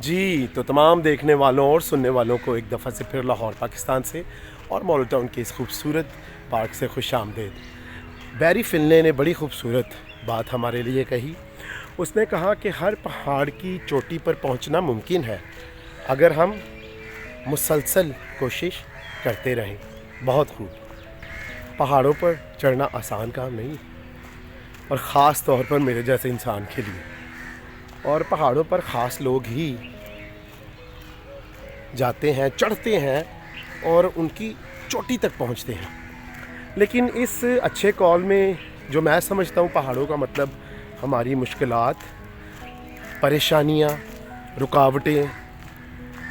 जी तो तमाम देखने वालों और सुनने वालों को एक दफ़ा से फिर लाहौर पाकिस्तान से और मॉडल टाउन के इस खूबसूरत पार्क से खुश आमदेद। बैरी फिनले ने बड़ी खूबसूरत बात हमारे लिए कही। उसने कहा कि हर पहाड़ की चोटी पर पहुंचना मुमकिन है अगर हम मुसलसल कोशिश करते रहें। बहुत खूब। पहाड़ों पर चढ़ना आसान काम नहीं, और ख़ास तौर पर मेरे जैसे इंसान के लिए। और पहाड़ों पर ख़ास लोग ही जाते हैं, चढ़ते हैं और उनकी चोटी तक पहुंचते हैं। लेकिन इस अच्छे कॉल में जो मैं समझता हूँ, पहाड़ों का मतलब हमारी मुश्किलात, परेशानियाँ, रुकावटें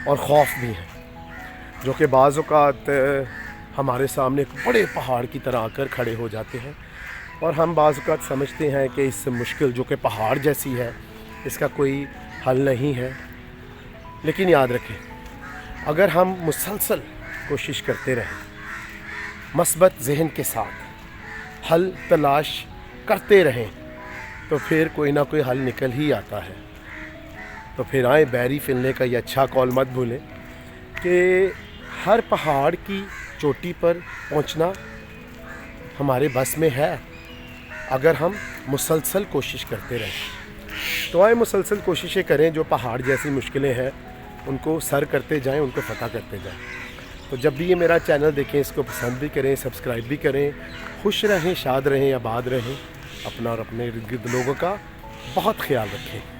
और ख़ौफ भी हैं, जो कि बाज़ औक़ात हमारे सामने एक बड़े पहाड़ की तरह आकर खड़े हो जाते हैं। और हम बाज़ औक़ात समझते हैं कि इस मुश्किल जो कि पहाड़ जैसी है, इसका कोई हल नहीं है। लेकिन याद रखें, अगर हम मुसलसल कोशिश करते रहें, मस्बत ज़हन के साथ हल तलाश करते रहें, तो फिर कोई ना कोई हल निकल ही आता है। तो फिर आए बैरी फिनले का ये अच्छा कॉल मत भूलें कि हर पहाड़ की चोटी पर पहुंचना हमारे बस में है अगर हम मुसलसल कोशिश करते रहें। तो आए मुसलसल कोशिशें करें, जो पहाड़ जैसी मुश्किलें हैं उनको सर करते जाएं, उनको फ़तह करते जाएं। तो जब भी ये मेरा चैनल देखें, इसको पसंद भी करें, सब्सक्राइब भी करें। खुश रहें, शाद रहें, आबाद रहें। अपना और अपने इर्द गिर्द लोगों का बहुत ख्याल रखें।